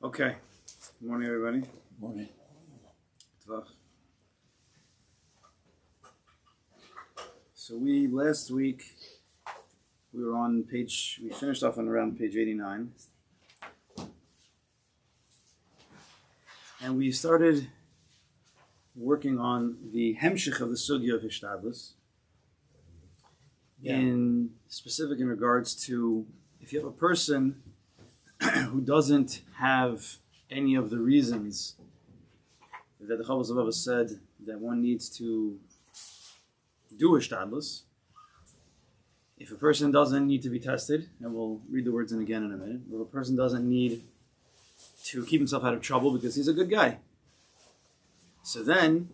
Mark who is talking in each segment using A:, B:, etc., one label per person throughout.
A: Okay. Good morning, everybody.
B: Good morning.
A: So last week we were on we finished off on around page 89. And we started working on the hemshich of the sugya of Hishtadlus. In specific in regards to if you have a person who doesn't have any of the reasons that the Chavos Abba said that one needs to do Hishtadlus. If a person doesn't need to be tested, and we'll read the words in again in a minute, if a person doesn't need to keep himself out of trouble because he's a good guy, so then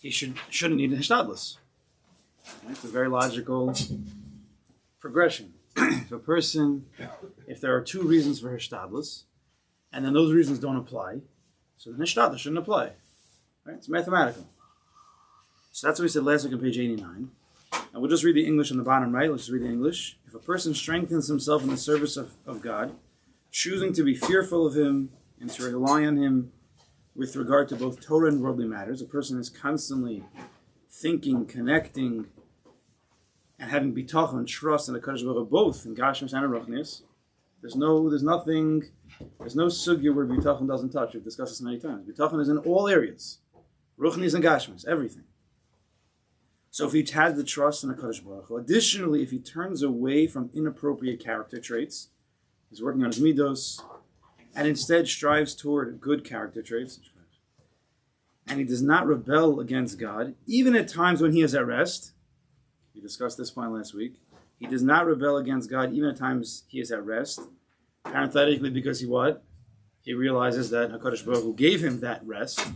A: he shouldn't need a Hishtadlus. It's a very logical progression. If there are two reasons for Hishtadlus, and then those reasons don't apply, so then Hishtadlus shouldn't apply. Right? It's mathematical. So that's what we said last week on page 89. And we'll just read the English on the bottom right. Let's just read the English. If a person strengthens himself in the service of God, choosing to be fearful of Him and to rely on Him with regard to both Torah and worldly matters, a person is constantly thinking, connecting, and having bitachon, trust in the Kodesh both in Gashmis and in Ruchnis. There's no sugya where bitachon doesn't touch. We've discussed this many times. Bitachon is in all areas. Ruchnis and Gashmis, everything. So if he has the trust in the Kodesh Baruch Hu, additionally, if he turns away from inappropriate character traits, he's working on his midos, and instead strives toward good character traits, and he does not rebel against God, even at times when he is at rest. We discussed this point last week. He does not rebel against God even at times he is at rest. Parenthetically, because he realizes that HaKadosh Baruch Hu gave him that rest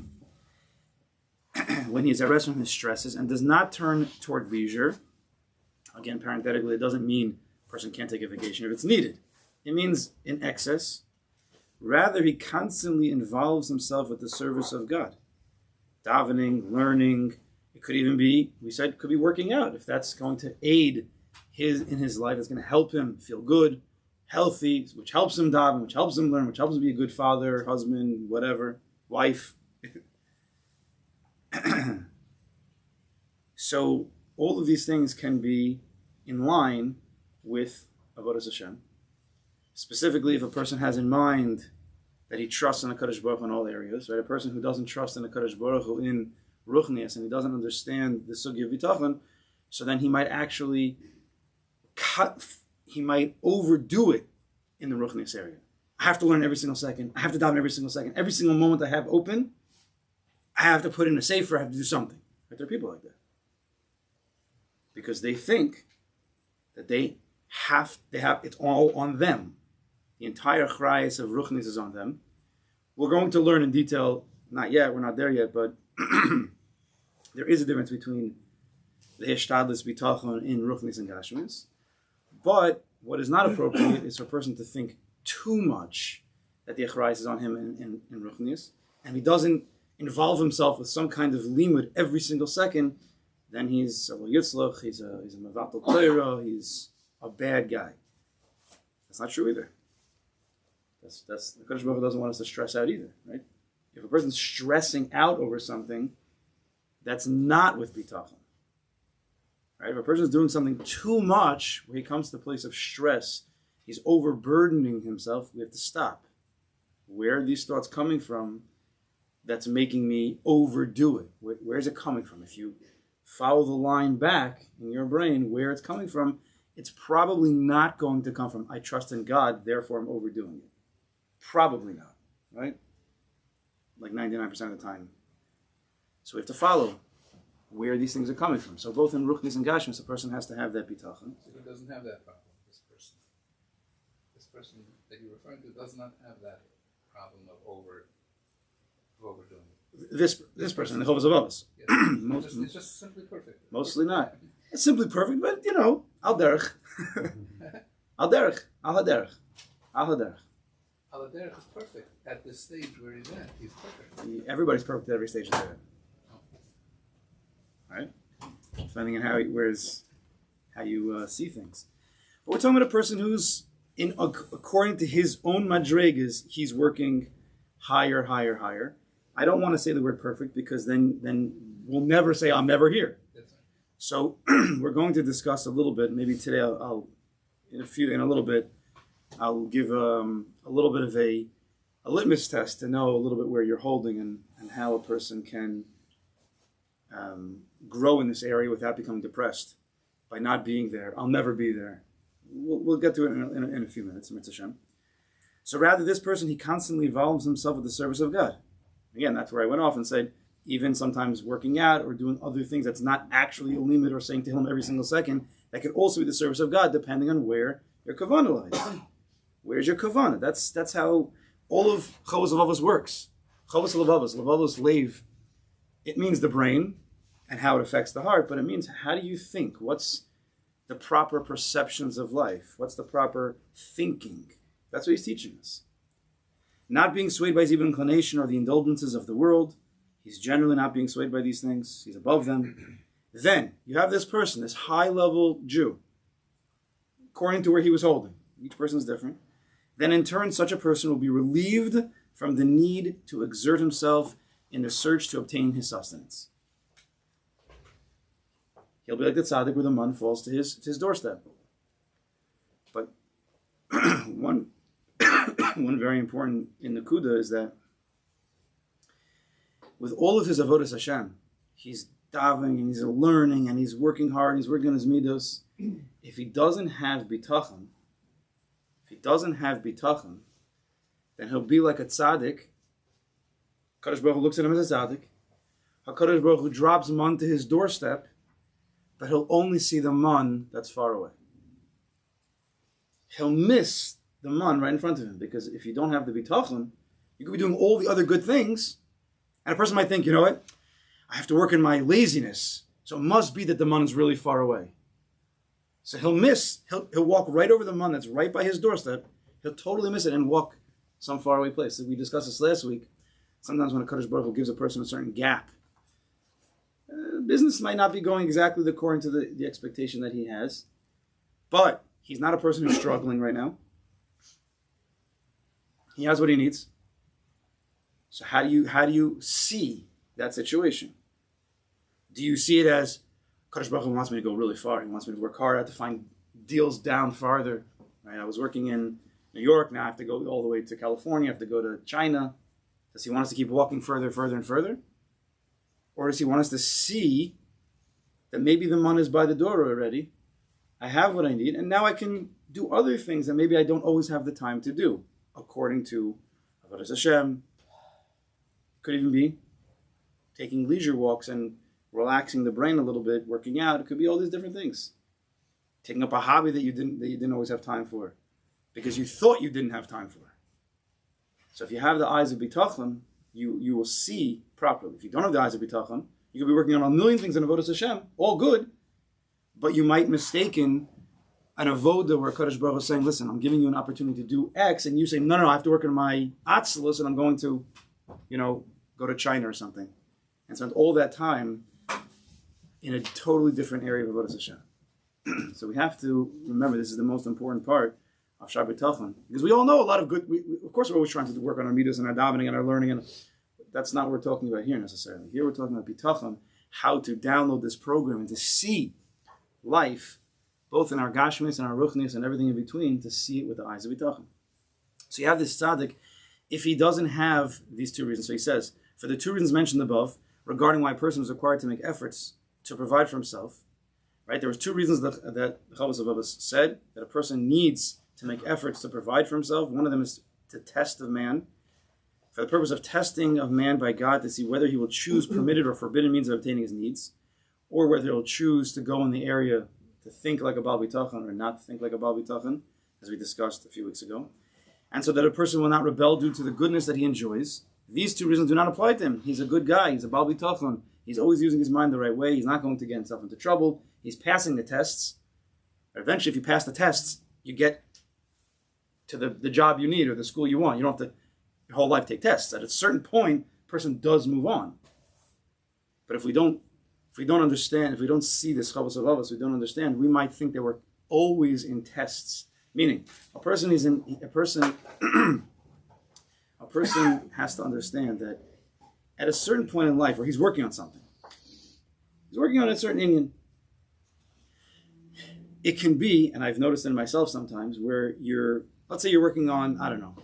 A: when he is at rest from his stresses, and does not turn toward leisure. Again, parenthetically, it doesn't mean a person can't take a vacation if it's needed. It means in excess. Rather, he constantly involves himself with the service of God. Davening, learning. It could even be, we said, could be working out. If that's going to aid in his life, it's going to help him feel good, healthy, which helps him daven, which helps him learn, which helps him be a good father, husband, whatever, wife. So all of these things can be in line with Avodas Hashem. Specifically, if a person has in mind that he trusts in the Kodesh Baruch Hu in all areas, right? A person who doesn't trust in the Kodesh Baruch Hu in Ruchnias and he doesn't understand the Sugya of Bitachon, so then he might actually he might overdo it in the Ruchnias area. I have to learn every single second. I have to daven every single second. Every single moment I have open, I have to put in a sefer, I have to do something. Right? There are people like that. Because they think that they have, it's all on them. The entire chrayas of Ruchnis is on them. We're going to learn in detail, not yet, we're not there yet, but there is a difference between the Hishtadlus Bitachon in Ruchnis and Gashmis. But what is not appropriate is for a person to think too much that the chrayas is on him in Ruchnis, and he doesn't involve himself with some kind of limud every single second, then he's a yitzlach, he's a mevatel Torah, he's a bad guy. That's not true either. That's the Kodesh Baruch Hu doesn't want us to stress out either, right? If a person's stressing out over something, that's not with bitachon. Right? If a person is doing something too much, where he comes to the place of stress, he's overburdening himself, we have to stop. Where are these thoughts coming from that's making me overdo it? Where is it coming from? If you follow the line back in your brain where it's coming from, it's probably not going to come from, I trust in God, therefore I'm overdoing it. Probably not, right? Like 99% of the time. So we have to follow where these things are coming from. So both in Ruchnis and Gashmis, a person has to have that bitachon.
B: So he doesn't have that problem, this person. This person that you're referring to does not have that problem of overdoing it.
A: This person, the Chovos Avos.
B: Yes. It's just simply perfect.
A: Mostly not. It's simply perfect, but al derech. Al derech. Al haderech. Al haderech.
B: Al haderech is perfect at this stage where he's at. He's perfect.
A: Everybody's perfect at every stage of their right? Depending on how you see things. But we're talking about a person who's according to his own madregas, he's working higher, higher, higher. I don't want to say the word perfect because then we'll never say I'm never here. So we're going to discuss a little bit. Maybe today I'll in a little bit I'll give a little bit of a litmus test to know a little bit where you're holding and how a person can grow in this area without becoming depressed by not being there. I'll never be there. We'll get to it in a few minutes. Mitzvah Shem. So rather, this person, he constantly involves himself with the service of God. Again, that's where I went off and said, even sometimes working out or doing other things that's not actually a limit or saying to him every single second, that could also be the service of God, depending on where your kavanah lies. Where's your kavanah? That's how all of Chovos Levavos works. Chovos Levavos leiv, it means the brain and how it affects the heart, but it means how do you think? What's the proper perceptions of life? What's the proper thinking? That's what he's teaching us. Not being swayed by his evil inclination or the indulgences of the world. He's generally not being swayed by these things. He's above them. Then you have this person, this high-level Jew, according to where he was holding. Each person is different. Then in turn, such a person will be relieved from the need to exert himself in the search to obtain his sustenance. He'll be like the tzaddik where the man falls to his doorstep. But one very important in the Kuda is that with all of his avodas Hashem, he's davening and he's learning and he's working hard and he's working on his midos. If he doesn't have bitachon, then he'll be like a tzaddik. Kadosh Baruch Hu looks at him as a tzaddik. HaKadosh Baruch Hu drops man to his doorstep, but he'll only see the man that's far away. He'll miss the man right in front of him, because if you don't have the bitachon, you could be doing all the other good things, and a person might think, you know what, I have to work in my laziness, so it must be that the man is really far away. So he'll walk right over the man that's right by his doorstep, he'll totally miss it and walk some faraway place. So we discussed this last week. Sometimes when a Kodesh Baruch Hu gives a person a certain gap, business might not be going exactly according to the expectation that he has, but he's not a person who's struggling right now. He has what he needs. So how do you see that situation? Do you see it as Kodesh Baruch Hu wants me to go really far? He wants me to work hard. I have to find deals down farther. Right? I was working in New York. Now I have to go all the way to California. I have to go to China. Does he want us to keep walking further and further? Or does he want us to see that maybe the man is by the door already? I have what I need, and now I can do other things that maybe I don't always have the time to do, according to Parnes HaShana. Could even be taking leisure walks and relaxing the brain a little bit, working out. It could be all these different things. Taking up a hobby that you didn't always have time for, because you thought you didn't have time for. So if you have the eyes of bitachon, you will see properly. If you don't have the eyes of bitachon, you could be working on a million things in avodas Hashem, all good, but you might mistaken an avoda where Kodesh Baruch Hu is saying, listen, I'm giving you an opportunity to do X, and you say, no, I have to work on my atzilus, and I'm going to, go to China or something, and spend all that time in a totally different area of avodas Hashem. So we have to remember this is the most important part of Shaar HaBitachon, because we all know a lot of good. Of course, we're always trying to work on our midos and our davening and our learning, and that's not what we're talking about here necessarily. Here we're talking about bitachon, how to download this program and to see life, both in our gashmis and our ruchnis and everything in between, to see it with the eyes of bitachon. So you have this tzaddik, if he doesn't have these two reasons. So he says, for the two reasons mentioned above, regarding why a person is required to make efforts to provide for himself, right? There was two reasons that the Chovos Levavos said that a person needs to make efforts to provide for himself. One of them is to test of man, for the purpose of testing of man by God, to see whether he will choose permitted or forbidden means of obtaining his needs, or whether he'll choose to go in the area to think like a Baal Bitachon or not think like a Baal Bitachon, as we discussed a few weeks ago. And so that a person will not rebel due to the goodness that he enjoys. These two reasons do not apply to him. He's a good guy. He's a Baal Bitachon. He's always using his mind the right way. He's not going to get himself into trouble. He's passing the tests. But eventually, if you pass the tests, you get to the job you need or the school you want. You don't have to your whole life take tests. At a certain point, a person does move on. But if we don't understand, if we don't see this Chovos Levavos, we don't understand, we might think that we're always in tests Meaning, a person has to understand that at a certain point in life where he's working on something, he's working on a certain Indian. It can be, and I've noticed in myself sometimes, where let's say you're working on, I don't know,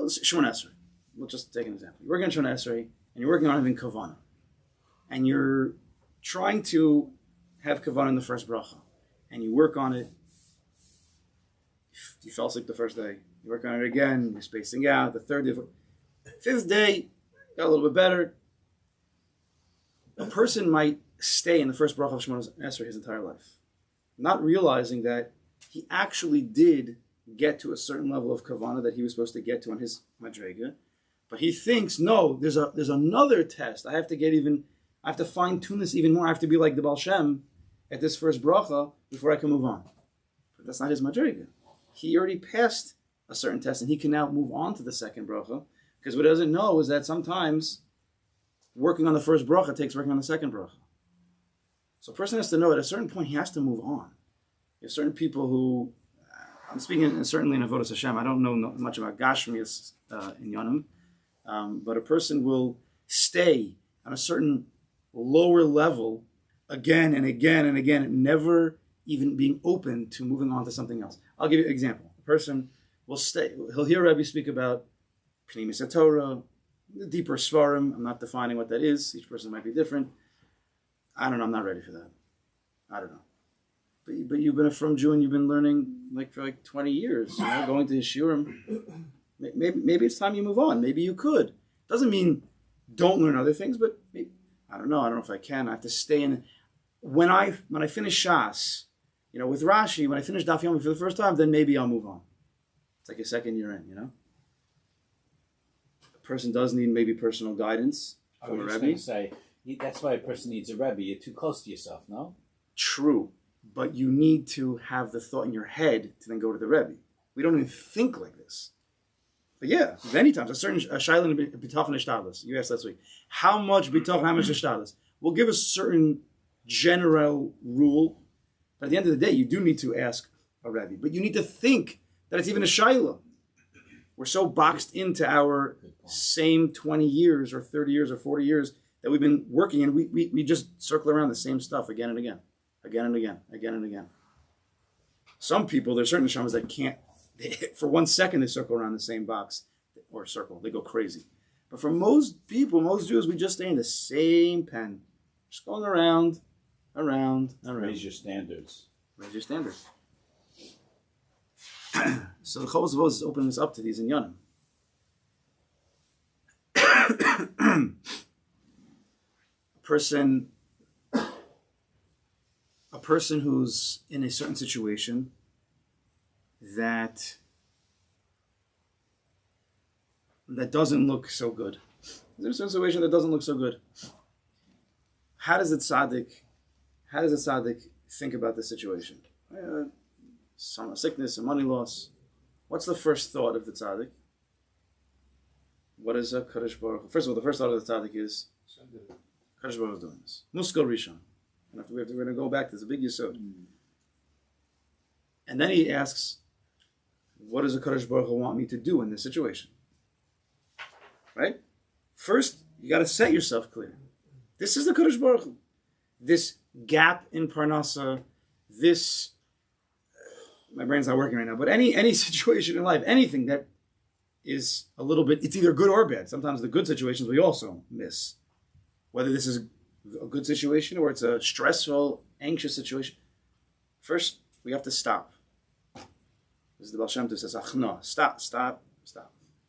A: Shemona Esrei. We'll just take an example. You're working on Shemona Esrei, and you're working on having Kavanah. And you're trying to have Kavanah in the first bracha. And you work on it. You fell asleep the first day. You work on it again, you're spacing out. The third day, fifth day, got a little bit better. A person might stay in the first bracha of Shemona Esrei his entire life, not realizing that he actually did get to a certain level of kavanah that he was supposed to get to on his madrega, but he thinks, no, there's another test. I have to fine tune this even more. I have to be like the Baal Shem at this first bracha before I can move on. But that's not his madrega. He already passed a certain test, and he can now move on to the second bracha, because what he doesn't know is that sometimes working on the first bracha takes working on the second bracha. So a person has to know at a certain point he has to move on. There are certain people who, I'm speaking certainly in Avodas Hashem, I don't know much about Gashmias in Yonim, but a person will stay on a certain lower level again and again and again, never even being open to moving on to something else. I'll give you an example. A person will stay, he'll hear Rabbi speak about Pnimis Torah, the deeper Svarim. I'm not defining what that is. Each person might be different. I don't know. I'm not ready for that. I don't know. But you've been a frum Jew and you've been learning for 20 years, going to his Shiur. Maybe it's time you move on. Maybe you could. Doesn't mean don't learn other things, but maybe, I don't know. I don't know if I can. I have to stay in. When I finish Shas, with Rashi, when I finish Daf Yomi for the first time, then maybe I'll move on. It's like a second year in, A person does need maybe personal guidance from a Rebbe.
C: That's why a person needs a Rebbe. You're too close to yourself, no?
A: True, but you need to have the thought in your head to then go to the Rebbe. We don't even think like this. But yeah, many times, a certain Shaila Bitachon Ishtadlis, you asked last week, how much Bitachon, how much Ishtadlis? We'll give a certain general rule, but at the end of the day, you do need to ask a Rebbe. But you need to think that it's even a Shaila. We're so boxed into our same 20 years or 30 years or 40 years that we've been working, and we just circle around the same stuff again and again, again and again, again and again. Some people, there's certain shamas that can't, for 1 second they circle around the same box or circle, they go crazy. But for most people, most Jews, we just stay in the same pen, just going around.
C: Raise your standards.
A: Raise your standards. So the Chovos Vos is opening this up to these in Yonim. A person who's in a certain situation that doesn't look so good. There's a situation that doesn't look so good. How does the tzaddik think about the situation? Some sickness, some money loss. What's the first thought of the tzaddik? What is a Kodesh Baruch Hu? First of all, the first thought of the tzaddik is Kodesh Baruch Hu is doing this. Muskal Rishon. And we're going to go back. There's a big yesod. And then he asks, what does the Kodesh Baruch Hu want me to do in this situation? Right? First, you got to set yourself clear. This is the Kodesh Baruch Hu. This gap in Parnasa, my brain's not working right now, but any situation in life, anything that is a little bit, it's either good or bad. Sometimes the good situations we also miss. Whether this is a good situation or it's a stressful, anxious situation. First, we have to stop. This is the Baal Shem Tov says, Achna, stop.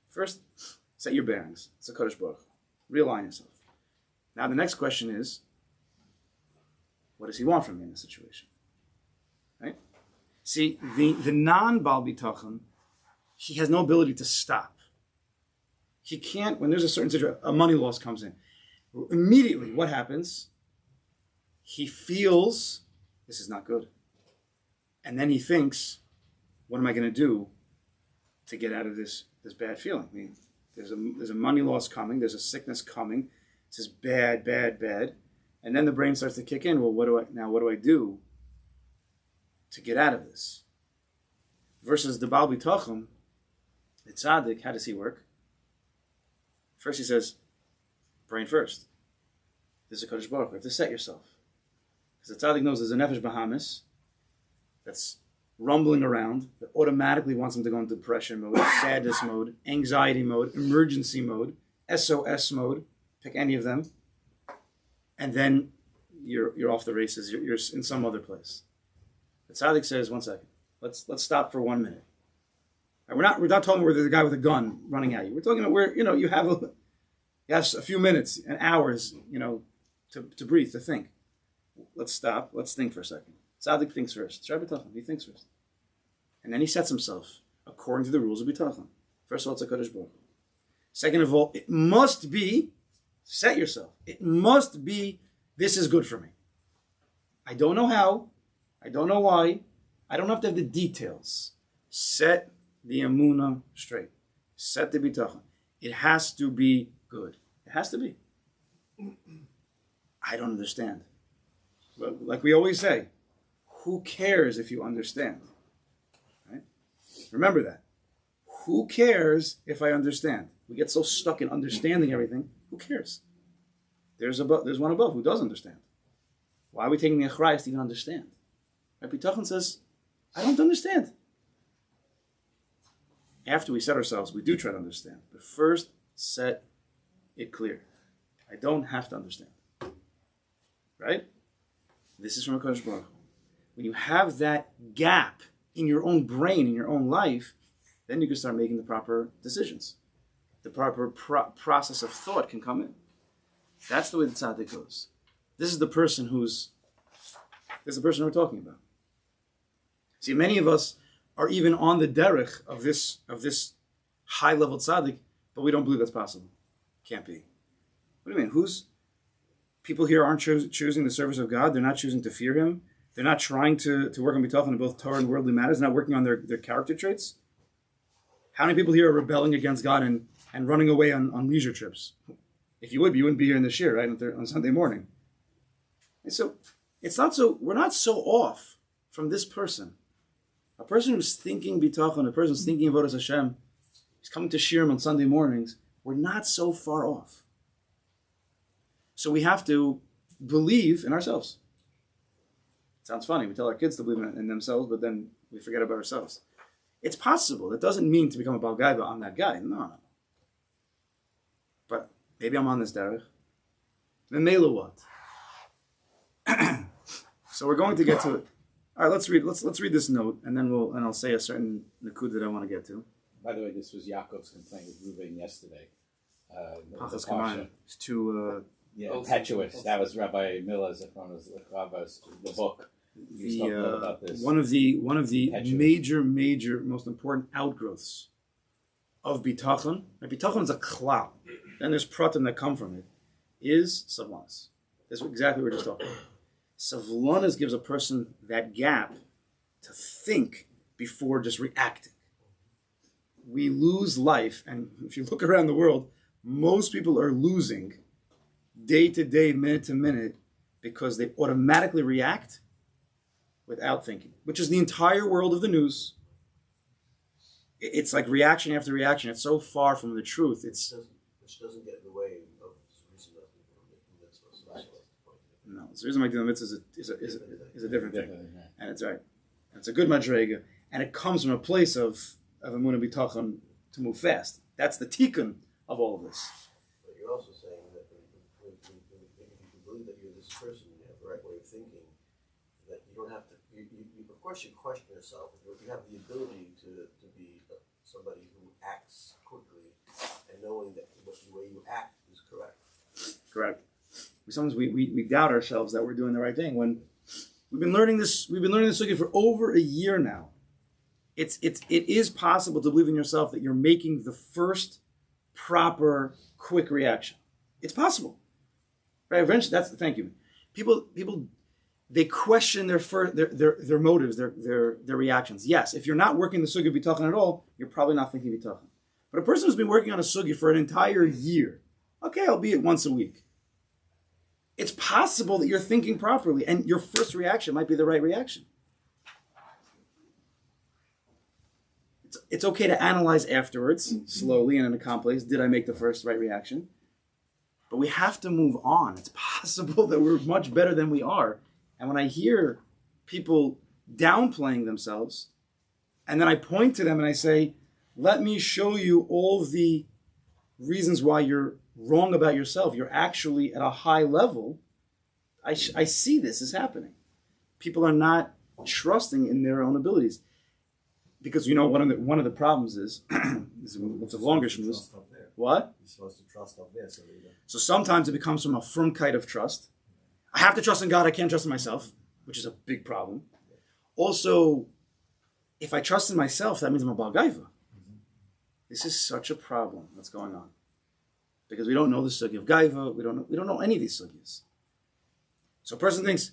A: First, set your bearings. It's a Kodesh Baruch Hu. Realign yourself. Now the next question is, what does he want from me in this situation? Right? See, the non-Baal Bitachon, he has no ability to stop. He can't, when there's a certain situation, a money loss comes in. Immediately, what happens? He feels, this is not good. And then he thinks, what am I going to do to get out of this bad feeling? I mean, there's a money loss coming, there's a sickness coming, this is bad. And then the brain starts to kick in, well, what do I do to get out of this? versus the Baal Bitachon, the tzaddik, how does he work? First he says, brain first. This is a Kodesh Baruch Hu. You have to set yourself. Because the tzaddik knows there's a nefesh bahamis that's rumbling around, that automatically wants him to go into depression mode, sadness mode, anxiety mode, emergency mode, SOS mode, pick any of them, and then you're off the races, you're in some other place. The tzaddik says, 1 second, let's stop for 1 minute. And we're not talking where there's a guy with a gun running at you. We're talking about where, you have a few minutes and hours, to breathe, to think. Let's stop. Let's think for a second. Tzaddik thinks first. Shaar HaBitachon, he thinks first. And then he sets himself according to the rules of Bitachon. First of all, it's a Kodesh Baruch Hu. Second of all, it must be, set yourself. It must be, this is good for me. I don't know how. I don't know why. I don't have to have the details. Set the emunah straight. Set the Bitachon. It has to be good. It has to be. I don't understand. But like we always say, who cares if you understand? Right? Remember that. Who cares if I understand? We get so stuck in understanding everything. Who cares? There's one above who does understand. Why are we taking the achrayas to even understand? Rabbi Bitachon says, I don't understand. After we set ourselves, we do try to understand. But first, set it clear. I don't have to understand. Right? This is from a Kodesh Baruch Hu. When you have that gap in your own brain, in your own life, then you can start making the proper decisions. The proper process of thought can come in. That's the way the tzaddik goes. This is the person we're talking about. See, many of us are even on the derech of this high-level tzaddik, but we don't believe that's possible. Can't be. What do you mean? People here aren't choosing the service of God. They're not choosing to fear Him. They're not trying to work on Bitachon in both Torah and worldly matters. They're not working on their character traits. How many people here are rebelling against God and running away on leisure trips? If you would, you wouldn't be here in the Shiur, right, on Sunday morning. And so we're not so off from this person. A person who's thinking Bitachon, a person who's thinking about Hashem, he's coming to Shiur on Sunday mornings, we're not so far off. So we have to believe in ourselves. It sounds funny. We tell our kids to believe in themselves, but then we forget about ourselves. It's possible. It doesn't mean to become a Baal Guy, but I'm that guy. No. But maybe I'm on this derech. Then Mela what? So we're going to get to it. All right, let's read this note, and then I'll say a certain nakud that I want to get to.
C: By the way, this was Yaakov's complaint with Ruben yesterday.
A: It's too
C: impetuous. That was Rabbi Miller's, the book.
A: One of the major, most important outgrowths of Bitachon. Bitachon is a klal. Then there's pratim that come from it. Is savlanas. That's exactly what we're just talking about. Savlanas gives a person that gap to think before just reacting. We lose life, and if you look around the world, most people are losing day to day, minute to minute, because they automatically react without thinking, which is the entire world of the news. It's like reaction after reaction. It's so far from the truth.
D: Which doesn't get in the way of the reason that people are making mitzvahs. Right.
A: No, the reason why doing mitzvahs is a different thing, and it's right. It's a good madrega, and it comes from a place of emunah bitachon to move fast. That's the tikkun of all of this.
D: But you're also saying that if you believe that you're this person, you have the right way of thinking, that you don't have to. You of course, you question yourself. You have the ability to be somebody who acts quickly and knowing that the way you act is correct.
A: Correct. Sometimes we doubt ourselves that we're doing the right thing when we've been learning this sugya for over a year now. It is possible to believe in yourself that you're making the first proper quick reaction. It's possible, right? Eventually, thank you. People they question their motives, their reactions. Yes, if you're not working the sugya bitachon at all, you're probably not thinking bitachon. But a person who's been working on a sugya for an entire year, okay, albeit once a week, it's possible that you're thinking properly, and your first reaction might be the right reaction. It's okay to analyze afterwards, slowly and in a calm place. Did I make the first right reaction? But we have to move on. It's possible that we're much better than we are. And when I hear people downplaying themselves, and then I point to them and I say, let me show you all the reasons why you're wrong about yourself. You're actually at a high level. I see this is happening. People are not trusting in their own abilities. Because, one of the problems is, it's a longer shmuz. What?
D: You're supposed to trust up there.
A: So sometimes it becomes from a frumkeit of trust. I have to trust in God, I can't trust in myself, which is a big problem. Also, if I trust in myself, that means I'm a Baal Gaiva. This is such a problem that's going on. Because we don't know the sugi of Gaiva, we don't know any of these sugis. So a person thinks,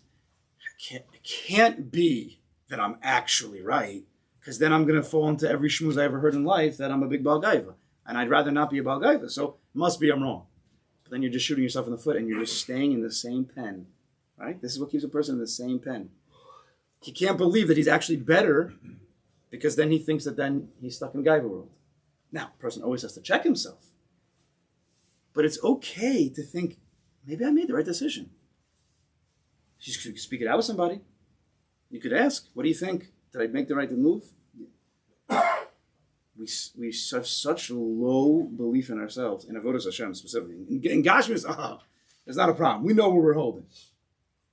A: it can't be that I'm actually right, because then I'm going to fall into every shmuz I ever heard in life that I'm a big Baal Gaiva. And I'd rather not be a Baal Gaiva, so must be I'm wrong. But then you're just shooting yourself in the foot and you're just staying in the same pen. Right? This is what keeps a person in the same pen. He can't believe that he's actually better because then he thinks that then he's stuck in Gaiva world. Now, a person always has to check himself. But it's okay to think, maybe I made the right decision. You could speak it out with somebody. You could ask, what do you think? Did I make the right move? We have such low belief in ourselves, in Avodas Hashem specifically. In Gashmis, there's not a problem. We know where we're holding.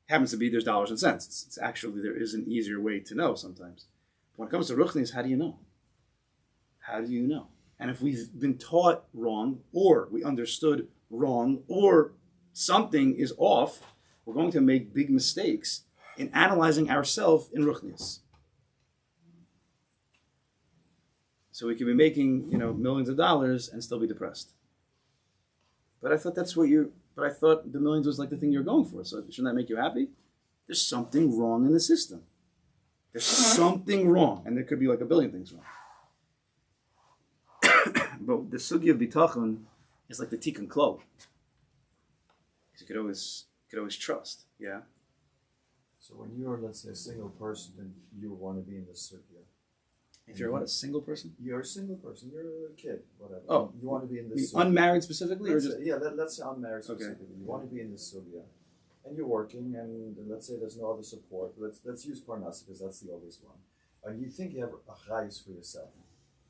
A: Happens to be there's dollars and cents. It's actually, there is an easier way to know sometimes. But when it comes to Ruchnis, how do you know? How do you know? And if we've been taught wrong, or we understood wrong, or something is off, we're going to make big mistakes in analyzing ourselves in Ruchnis. So we could be making, millions of dollars and still be depressed. But I thought I thought the millions was like the thing you're going for. So shouldn't that make you happy? There's something wrong in the system. There's something wrong. And there could be like a billion things wrong. But the sugi of bitachon is like the tikkun klal. You could always trust. Yeah.
E: So when you're, let's say, a single person and you want to be in the sugya.
A: If you're a single person?
E: You're a single person. You're a kid, whatever.
A: Oh.
E: You want to be in this sugya.
A: Unmarried specifically?
E: Let's say unmarried specifically.
A: Okay.
E: You want to be in this sugya. And you're working, and let's say there's no other support. Let's use Parnes because that's the obvious one. And you think you have a chayis for yourself.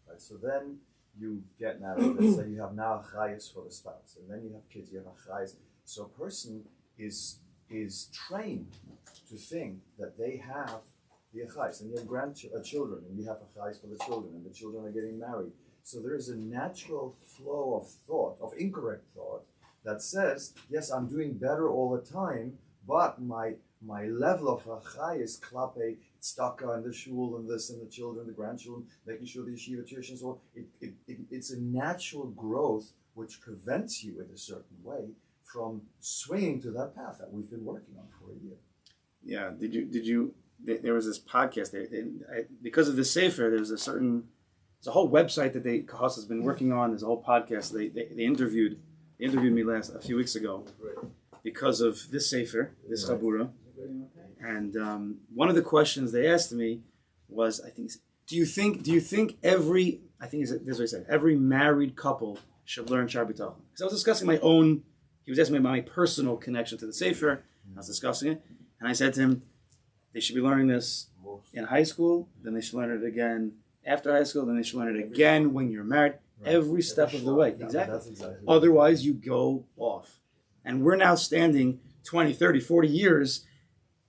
E: Right? So then you get married. Let's say you have now a chayis for the spouse. And then you have kids, you have a chayis. So a person is trained to think that they have the chayis, and you have grandchildren, and you have a chayis for the children, and the children are getting married. So there is a natural flow of thought, of incorrect thought, that says, yes, I'm doing better all the time, but my level of chayis, klape, tzedakah, and the shul, and this, and the children, the grandchildren, making sure the yeshiva tuition, and so on, it's a natural growth which prevents you in a certain way from swinging to that path that we've been working on for a year.
A: Yeah. Did you? There was this podcast. Because of this sefer, there's a whole website that Kahas has been working on. There's a whole podcast. They interviewed me a few weeks ago because of this sefer, this chabura. And one of the questions they asked me was, do you think every married couple should learn Shaar HaBitachon? Because I was discussing he was asking me about my personal connection to the sefer. I was discussing it, and I said to him, they should be learning this in high school, then they should learn it again after high school, then they should learn it again when you're married, every step of the way. Exactly. Otherwise, you go off. And we're now standing 20, 30, 40 years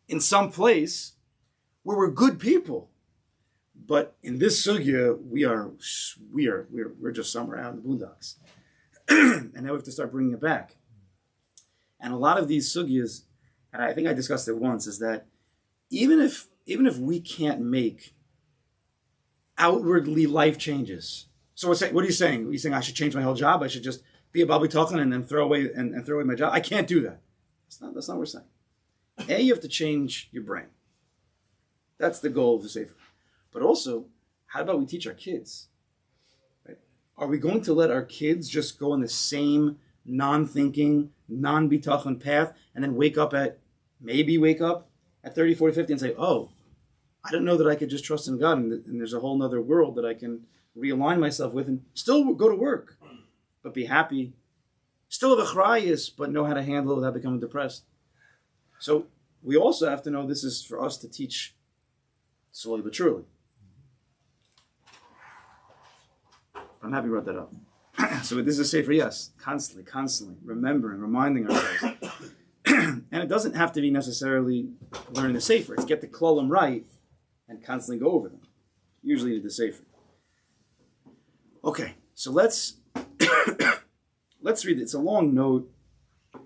A: in some place where we're good people. But in this sugya, we're just somewhere out in the boondocks. And now we have to start bringing it back. And a lot of these sugyas, and I think I discussed it once, is that even if we can't make outwardly life changes. So what are you saying? Are you saying I should change my whole job? I should just be a Baal Bitachon and then throw away my job? I can't do that. That's not what we're saying. You have to change your brain. That's the goal of the sefer. But also, how about we teach our kids? Right? Are we going to let our kids just go in the same non-thinking, non-bitachon path and then wake up at 30, 40, 50 and say, oh, I didn't know that I could just trust in God and there's a whole other world that I can realign myself with, and still go to work, but be happy. Still have a chrayas, but know how to handle it without becoming depressed. So we also have to know this is for us to teach slowly but surely. I'm happy you brought that up. So this is a sefer, yes, constantly, remembering, reminding ourselves. And it doesn't have to be necessarily learning the sefer. It's get the klolim right and constantly go over them. Usually the sefer. Okay, so let's read it. It's a long note. I'm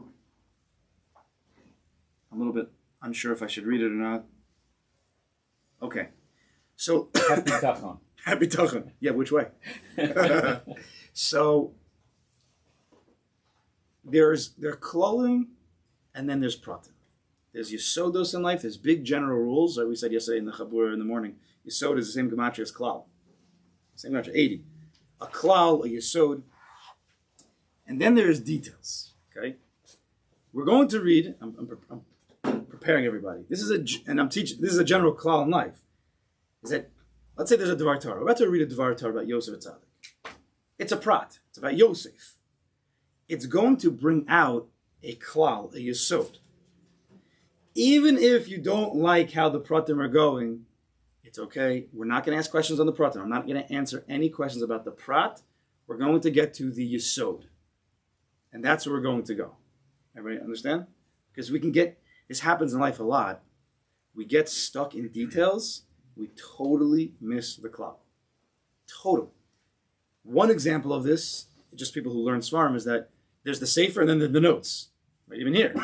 A: a little bit unsure if I should read it or not. Okay, so
C: HaBitachon.
A: HaBitachon. Yeah, which way? So there are klolim, and then there's pratim. There's yisodos in life. There's big general rules. Like we said yesterday in the chabur in the morning. Yisod is the same gematria as klal. Same gematria, 80. A klal, a yisod, and then there's details. Okay, we're going to read. I'm preparing everybody. This is a general klal in life. Is that, let's say there's a Dvar Torah. We're about to read a Dvar Torah about Yosef Tzaddik. It's a prat. It's about Yosef. It's going to bring out a klal, a yesod. Even if you don't like how the pratim are going, it's okay. We're not going to ask questions on the pratim. I'm not going to answer any questions about the prat. We're going to get to the yesod. And that's where we're going to go. Everybody understand? Because this happens in life a lot. We get stuck in details. We totally miss the klal. Totally. One example of this, just people who learn Svarim, is that there's the sefer and then the notes. Right, even here.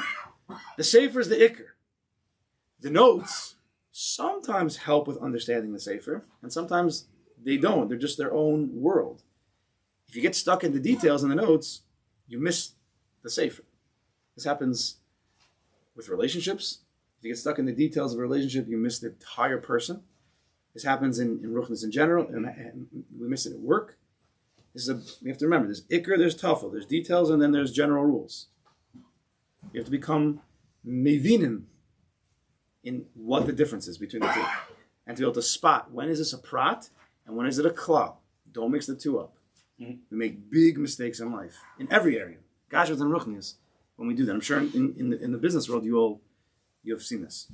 A: The sefer is the ikr. The notes sometimes help with understanding the sefer, and sometimes they don't. They're just their own world. If you get stuck in the details in the notes, you miss the sefer. This happens with relationships. If you get stuck in the details of a relationship, you miss the entire person. This happens in ruchnis in general, and we miss it at work. We have to remember, there's ikr, there's tafel, there's details, and then there's general rules. You have to become mevinim in what the difference is between the two. And to be able to spot, when is this a prat, and when is it a klal? Don't mix the two up. Mm-hmm. We make big mistakes in life, in every area. Gosh, within ruchnis, when we do that. I'm sure in the business world, you have seen this.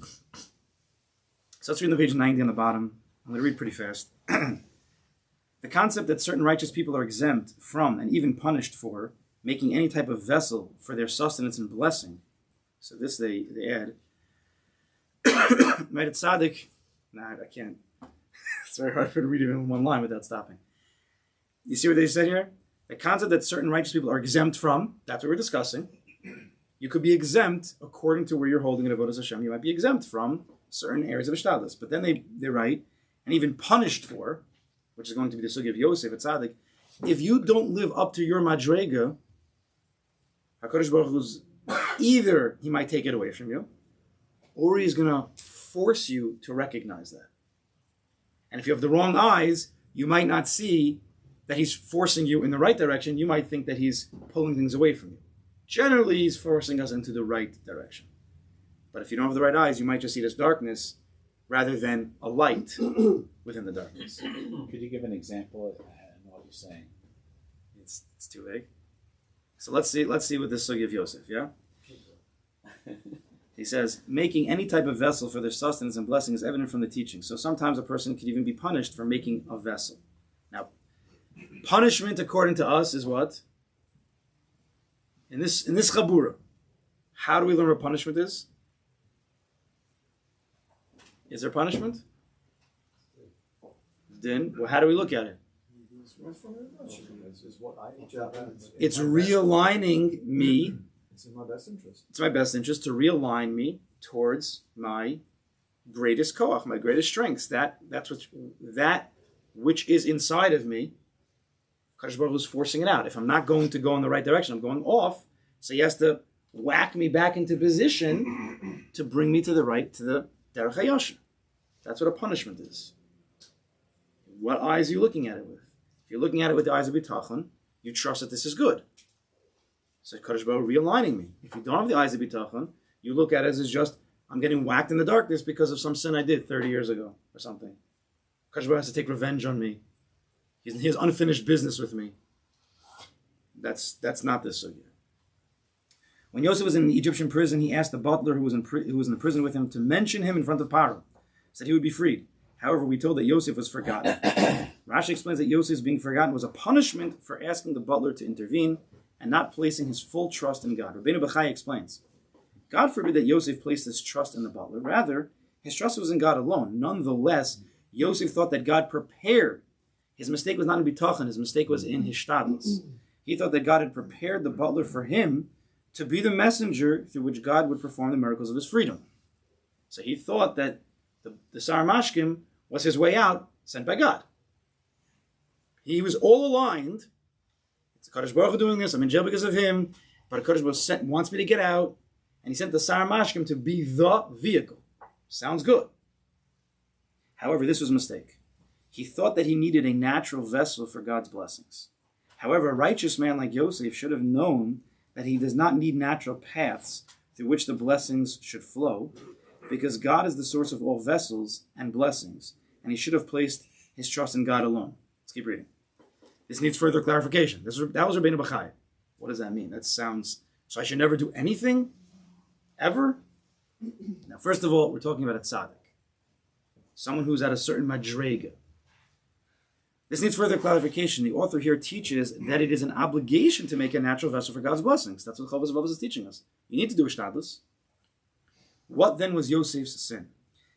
A: So let's read on page 90 on the bottom. I'm going to read pretty fast. The concept that certain righteous people are exempt from and even punished for making any type of vessel for their sustenance and blessing. So this they add. Right at tzaddik. Nah, I can't. It's very hard for to read it in one line without stopping. You see what they said here? The concept that certain righteous people are exempt from, that's what we're discussing. You could be exempt according to where you're holding an avodas Hashem. You might be exempt from certain areas of Ishtadlus. But then they write, and even punished for, which is going to be the sugi of Yosef at tzaddik, if you don't live up to your madrega, HaKadosh Baruch Hu's either he might take it away from you, or he's going to force you to recognize that. And if you have the wrong eyes, you might not see that he's forcing you in the right direction. You might think that he's pulling things away from you. Generally, he's forcing us into the right direction. But if you don't have the right eyes, you might just see it as darkness rather than a light within the darkness.
C: Could you give an example of what you're saying?
A: It's too vague. So let's see with the sugi of Yosef, yeah? He says, making any type of vessel for their sustenance and blessing is evident from the teaching. So sometimes a person could even be punished for making a vessel. Now, punishment according to us is what? In this chabura. How do we learn what punishment is? Is there punishment? Then, well, how do we look at it? It's realigning me.
E: It's in my best interest.
A: It's my best interest to realign me towards my greatest koach, my greatest strengths. That which is inside of me. Kadosh Baruch Hu is forcing it out. If I'm not going to go in the right direction, I'm going off. So he has to whack me back into position to bring me to the derech hayashar. That's what a punishment is. What eyes are you looking at it with? If you're looking at it with the eyes of bitachon, you trust that this is good. So Kodesh Baruch Hu realigning me. If you don't have the eyes of bitachon, you look at it as just, I'm getting whacked in the darkness because of some sin I did 30 years ago or something. Kodesh Baruch Hu has to take revenge on me. He has unfinished business with me. That's not the sugya. When Yosef was in the Egyptian prison, he asked the butler who was in the prison with him to mention him in front of Paro, said he would be freed. However, we told that Yosef was forgotten. Rashi explains that Yosef's being forgotten was a punishment for asking the butler to intervene and not placing his full trust in God. Rabbeinu Bachai explains, God forbid that Yosef placed his trust in the butler. Rather, his trust was in God alone. Nonetheless, Yosef thought that God prepared. His mistake was not in bitachon, his mistake was in his shtadlus. He thought that God had prepared the butler for him to be the messenger through which God would perform the miracles of his freedom. So he thought that the Sar Mashkim was his way out, sent by God. He was all aligned. It's Kodesh Baruch Hu doing this, I'm in jail because of him, but Kodesh Baruch Hu wants me to get out, and he sent the Sar Mashkim to be the vehicle. Sounds good. However, this was a mistake. He thought that he needed a natural vessel for God's blessings. However, a righteous man like Yosef should have known that he does not need natural paths through which the blessings should flow, because God is the source of all vessels and blessings, and he should have placed his trust in God alone. Let's keep reading. This needs further clarification. That was Rabbeinu Bachai. What does that mean? That sounds, so I should never do anything? Ever? Now, first of all, we're talking about a tzaddik. Someone who's at a certain madrega. This needs further clarification. The author here teaches that it is an obligation to make a natural vessel for God's blessings. That's what Chovos HaLevavos is teaching us. You need to do a shtadlus. What then was Yosef's sin?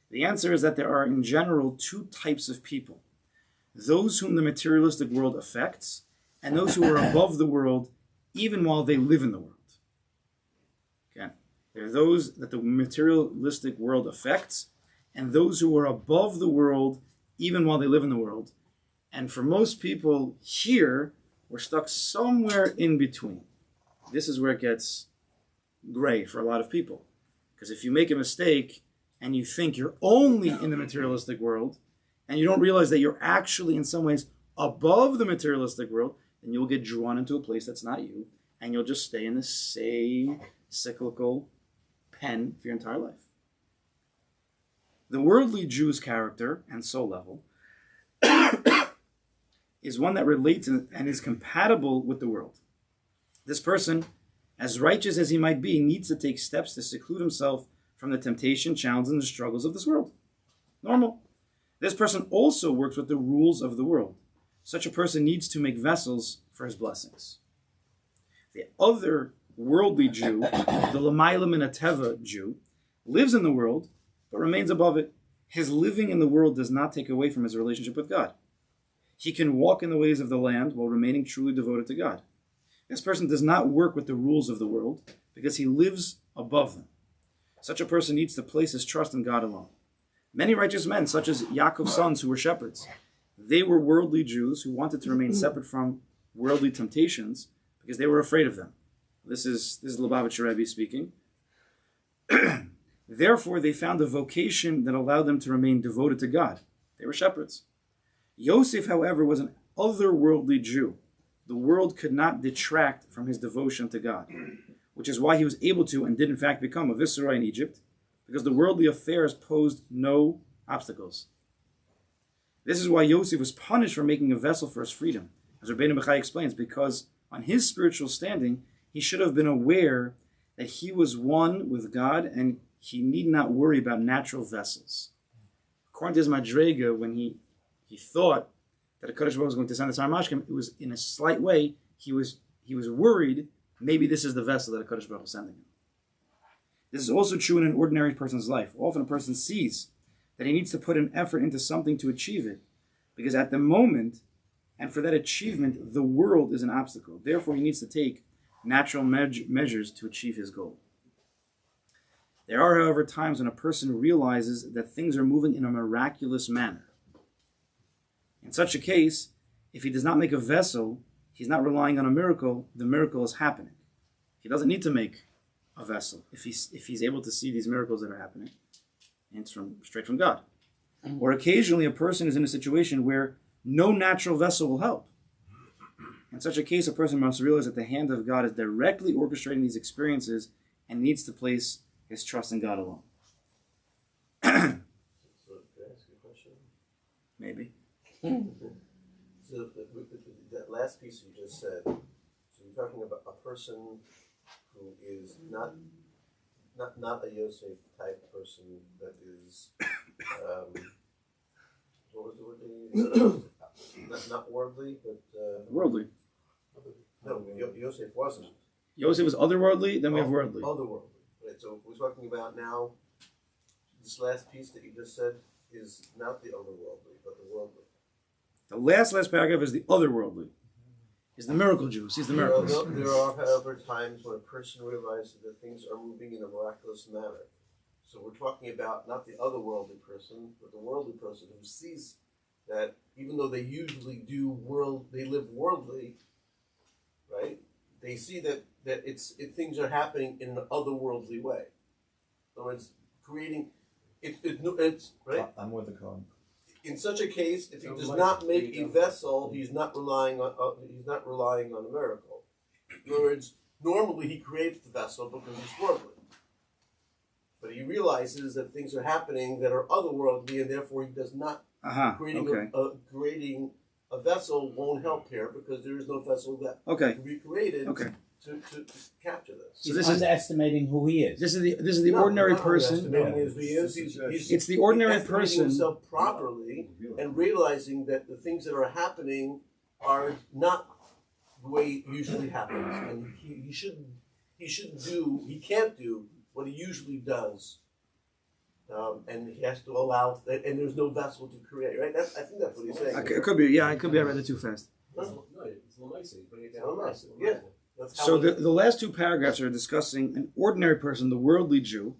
A: The answer is that there are in general two types of people. Those whom the materialistic world affects, and those who are above the world even while they live in the world. Okay. There are those that the materialistic world affects, and those who are above the world even while they live in the world. And for most people here, we're stuck somewhere in between. This is where it gets gray for a lot of people. Because if you make a mistake and you think you're only in the materialistic world, and you don't realize that you're actually in some ways above the materialistic world, then you'll get drawn into a place that's not you, and you'll just stay in the same cyclical pen for your entire life. The worldly Jew's character and soul level is one that relates and is compatible with the world. This person, as righteous as he might be, needs to take steps to seclude himself from the temptation, challenges, and the struggles of this world. Normal. This person also works with the rules of the world. Such a person needs to make vessels for his blessings. The other worldly Jew, the L'mayla min hateva Jew, lives in the world but remains above it. His living in the world does not take away from his relationship with God. He can walk in the ways of the land while remaining truly devoted to God. This person does not work with the rules of the world because he lives above them. Such a person needs to place his trust in God alone. Many righteous men, such as Yaakov's sons who were shepherds, they were worldly Jews who wanted to remain separate from worldly temptations because they were afraid of them. This is Lubavitcher Rebbe speaking. Therefore, they found a vocation that allowed them to remain devoted to God. They were shepherds. Yosef, however, was an otherworldly Jew. The world could not detract from his devotion to God, which is why he was able to and did in fact become a viceroy in Egypt, because the worldly affairs posed no obstacles. This is why Yosef was punished for making a vessel for his freedom, as Rabbeinu Bachai explains, because on his spiritual standing, he should have been aware that he was one with God and he need not worry about natural vessels. According to his Madrega, when he thought that a Kodesh Baruch was going to send the Sar Mashkim, it was in a slight way, he was worried, maybe this is the vessel that a Kodesh Baruch was sending him. This is also true in an ordinary person's life. Often a person sees that he needs to put an effort into something to achieve it, because at the moment, and for that achievement, the world is an obstacle. Therefore, he needs to take natural measures to achieve his goal. There are, however, times when a person realizes that things are moving in a miraculous manner. In such a case, if he does not make a vessel, he's not relying on a miracle, the miracle is happening. He doesn't need to make a vessel if he's able to see these miracles that are happening. And it's straight from God. Or occasionally a person is in a situation where no natural vessel will help. In such a case, a person must realize that the hand of God is directly orchestrating these experiences and needs to place his trust in God alone.
D: So, can I ask you a question?
A: Maybe.
D: So that last piece you just said, so you're talking about a person who is not a Yosef type person that is, what was the word they used? Not worldly, but
A: Worldly.
D: No, Yosef wasn't.
A: Yosef was otherworldly, then we have worldly.
D: Otherworldly. Right, so we're talking about now, this last piece that you just said is not the otherworldly, but the worldly.
A: The last paragraph is the otherworldly. Is the miracle Jew. Sees the miracles.
D: There are, however, times when a person realizes that things are moving in a miraculous manner. So we're talking about not the otherworldly person, but the worldly person who sees that even though they usually they live worldly, right? They see that things are happening in an otherworldly way. In other words, creating it's right.
E: I'm with the Cong.
D: In such a case, if he does not make a vessel, he's not relying on a miracle. In other words, normally he creates the vessel because he's worldly, but he realizes that things are happening that are otherworldly, and therefore he does not creating a vessel won't help here because there is no vessel that can be created to capture this.
C: So he's underestimating who he is.
A: This is the ordinary person. It's the ordinary person
D: himself properly and realizing that the things that are happening are not the way it usually happens, and he can't do what he usually does. And he has to allow, and there's no vessel to create, right? I think that's what he's saying.
A: It could be, I read it too fast.
F: No, it's Lamaisi.
D: Yeah.
A: So the last two paragraphs are discussing an ordinary person, the worldly Jew,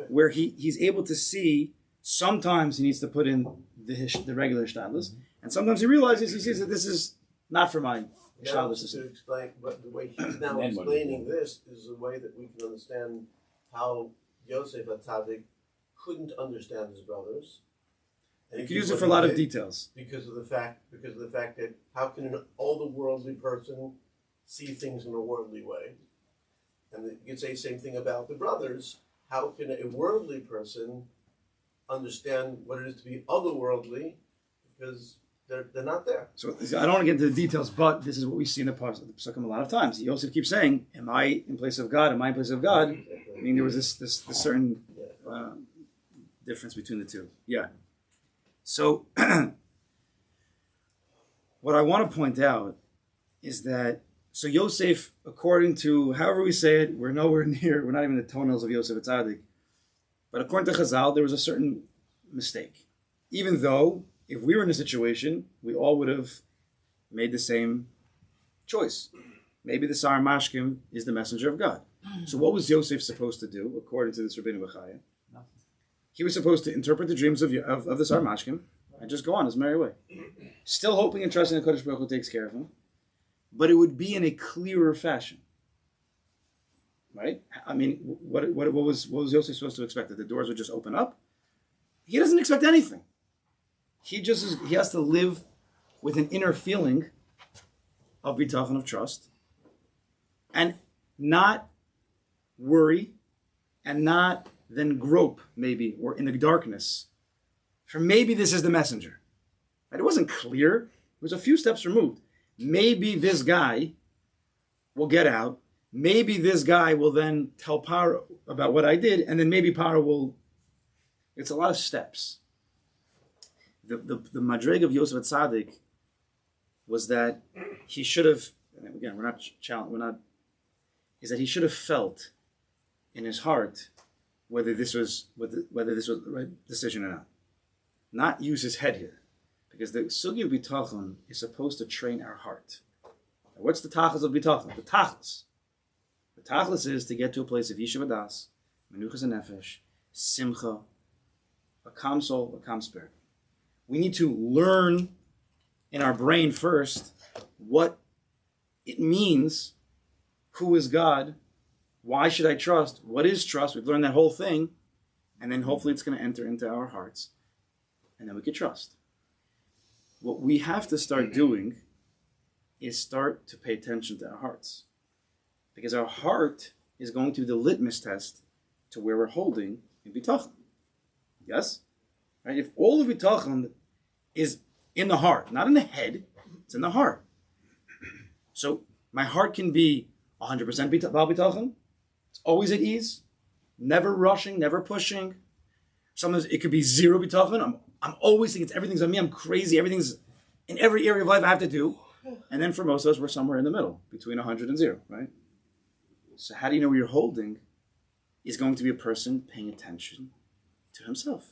A: where he's able to see sometimes he needs to put in the regular shtadlus, and sometimes he sees that this is not for my shtadlus.
D: To explain, but the way he's now explaining this is the way that we can understand how Yosef HaTzadik couldn't understand his brothers. And
A: you can use it for a lot of details.
D: Because of the fact that how can an otherworldly person see things in a worldly way? And you can say the same thing about the brothers. How can a worldly person understand what it is to be otherworldly? Because they're not there.
A: So I don't want to get into the details, but this is what we see in the Psukim a lot of times. Yosef keeps saying, "Am I in place of God? Am I in place of God?" I mean, there was this certain difference between the two. Yeah. So what I want to point out is that Yosef, according to however we say it, we're nowhere near. We're not even the toenails of Yosef HaTzadik. But according to Chazal, there was a certain mistake. Even though, if we were in a situation, we all would have made the same choice. Maybe the Sar Mashkim is the messenger of God. So what was Yosef supposed to do, according to this Rabbeinu Bechaya? He was supposed to interpret the dreams of the Sar Mashkim and just go on his merry way. Still hoping and trusting that Kodesh Baruch Hu takes care of him. But it would be in a clearer fashion. Right? I mean, what was Yosef supposed to expect? That the doors would just open up? He doesn't expect anything. He has to live with an inner feeling of bitachon, of trust, and not worry, and not then grope, maybe, or in the darkness, for maybe this is the messenger. Right? It wasn't clear. It was a few steps removed. Maybe this guy will get out. Maybe this guy will then tell Paro about what I did, and then maybe Paro will... It's a lot of steps. The madreg of Yosef HaTzadik was that he should have... Again, is that he should have felt in his heart whether this was the right decision or not. Not use his head here. Because the sugi of bitachon is supposed to train our heart. Now, what's the tachlis of bitachon? The tachlis. The tachlis is to get to a place of yeshiva das, menuchas and nefesh, simcha, a calm soul, a calm spirit. We need to learn in our brain first what it means, who is God, why should I trust, what is trust. We've learned that whole thing, and then hopefully it's going to enter into our hearts, and then we can trust. What we have to start doing is start to pay attention to our hearts. Because our heart is going to be the litmus test to where we're holding in bitachon. Yes? Right? If all of bitachon is in the heart, not in the head, It's in the heart. So my heart can be 100% Baal Bitachon. It's always at ease, never rushing, never pushing. Sometimes it could be 0 Bitachon. I'm always thinking everything's on me. I'm crazy. Everything's in every area of life I have to do. And then for most of us, we're somewhere in the middle, between 100 and 0, right? So how do you know where you're holding? Is going to be a person paying attention to himself,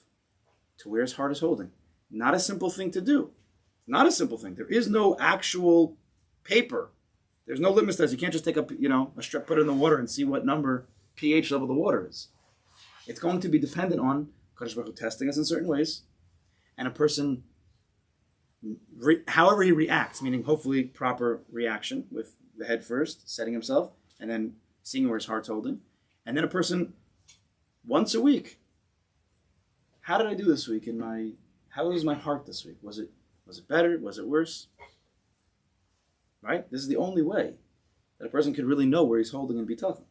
A: to where his heart is holding. Not a simple thing to do. Not a simple thing. There is no actual paper. There's no litmus test. You can't just take up, a strip, put it in the water and see what number pH level the water is. It's going to be dependent on Kodesh Baruch Hu testing us in certain ways, and a person, however he reacts, meaning hopefully proper reaction with the head first, setting himself, and then seeing where his heart's holding, and then a person once a week. How did I do this week? How was my heart this week? Was it better? Was it worse? Right? This is the only way that a person can really know where he's holding in bitachon.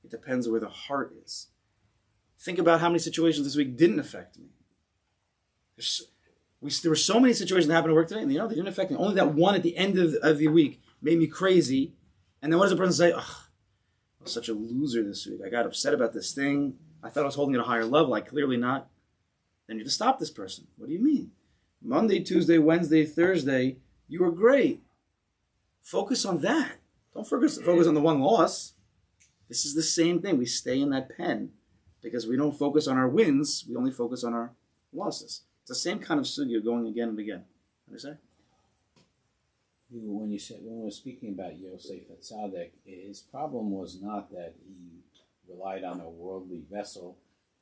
A: It depends on where the heart is. Think about how many situations this week didn't affect me. There were so many situations that happened at work today, and they didn't affect me. Only that one at the end of the week made me crazy. And then what does the person say? I was such a loser this week. I got upset about this thing. I thought I was holding at a higher level. I clearly not. Then you have to stop this person. What do you mean? Monday, Tuesday, Wednesday, Thursday, you were great. Focus on that. Don't focus on the one loss. This is the same thing. We stay in that pen because we don't focus on our wins. We only focus on our losses. It's the same kind of sugya going again and again. What do you say?
C: When we were speaking about Yosef Tzaddik, his problem was not that he relied on a worldly vessel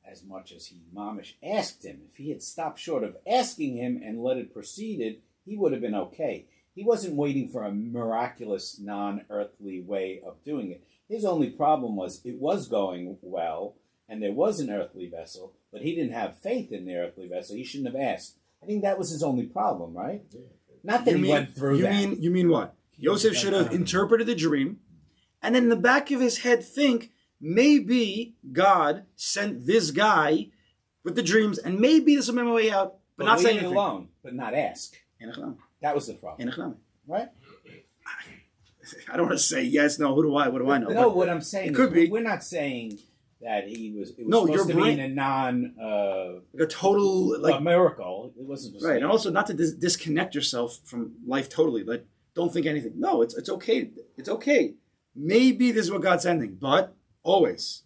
C: as much as he mamish asked him. If he had stopped short of asking him and let it proceed, he would have been okay. He wasn't waiting for a miraculous, non-earthly way of doing it. His only problem was it was going well, and there was an earthly vessel, but he didn't have faith in the earthly vessel. He shouldn't have asked. I think that was his only problem, right? Not that he went through that.
A: You mean what? Yosef should have interpreted the dream, and then in the back of his head think, maybe God sent this guy with the dreams, and maybe this will be my way out, but not saying anything.
C: Alone, but not ask. That was the problem. Right?
A: I don't want to say yes, no, what do I know?
C: No, what I'm saying
A: it could be.
C: We're not saying that it was supposed to be in a non...
A: a total...
C: a miracle. It wasn't
A: right, and also not to disconnect yourself from life totally. Like, don't think anything. No, it's okay. It's okay. Maybe this is what God's sending, but always.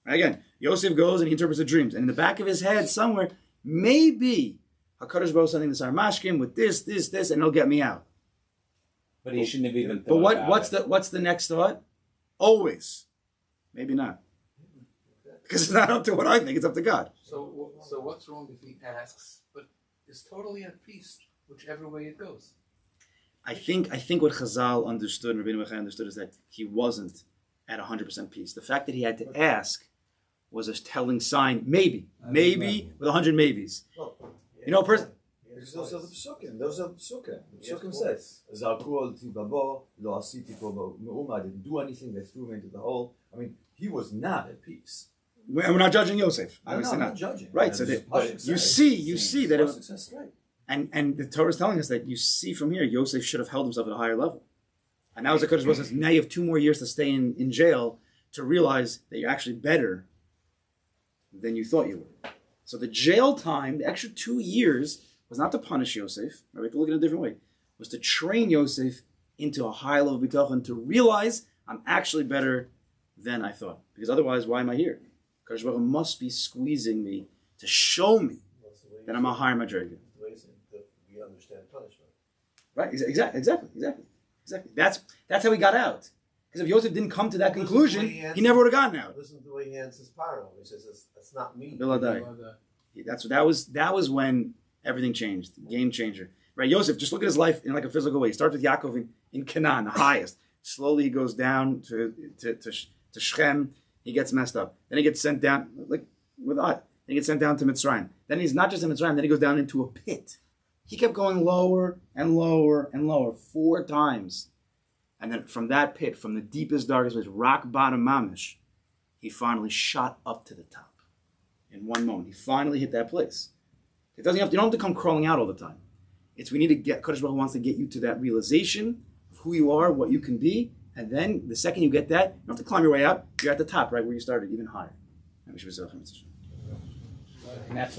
A: Again, Yosef goes and he interprets the dreams. And in the back of his head somewhere, maybe HaKadosh Baruch Hu sending this Armashkim with this, and it'll get me out.
C: But he shouldn't have even thought
A: But what's the next thought? Always. Maybe not. Because it's not up to what I think, it's up to God.
B: So what's wrong if he asks, but is totally at peace, whichever way it goes?
A: I think what Chazal understood, and Rabbi Mechai understood, is that he wasn't at 100% peace. The fact that he had to ask was a telling sign, maybe with 100 maybes.
E: Well,
A: a person...
E: Those are the psukim. The psukim says, "Zarku al tibabo lo asiti po me'uma." I didn't do anything. They threw me into the hole. I mean, he was not at peace.
A: We're not judging Yosef.
E: I'm not judging.
A: Right. So you see that it, and the Torah is telling us that you see from here, Yosef should have held himself at a higher level. And now, as the Kodesh Baruch Hu says, now you have 2 more years to stay in jail to realize that you're actually better than you thought you were. So the jail time, the extra 2 years, was not to punish Yosef. Right? We have to look at it a different way. It was to train Yosef into a high level of bitachon, to realize I'm actually better than I thought. Because otherwise, why am I here? Kodesh Baruch Hu must be squeezing me to show me that I'm a higher madriga.
D: We understand punishment.
A: Right? Exactly. That's how he got out. Because if Yosef didn't come to that conclusion, he never would have gotten out.
D: Listen to the way he answers Paro. He says, "That's not me."
A: That was when everything changed. Game changer. Right? Yosef, just look at his life in like a physical way. He starts with Yaakov in Canaan, the highest. Slowly he goes down to Shechem. He gets messed up. Then he gets sent down, like with Ad. Then he gets sent down to Mitzrayim. Then he's not just in Mitzrayim, then he goes down into a pit. He kept going lower and lower and lower 4 times. And then from that pit, from the deepest, darkest place, rock bottom mamish, he finally shot up to the top. In one moment, he finally hit that place. You don't have to come crawling out all the time. We need to get, Kodesh Baruch Hu wants to get you to that realization of who you are, what you can be, and then the second you get that, you don't have to climb your way up. You're at the top, right where you started, even higher.
C: And that's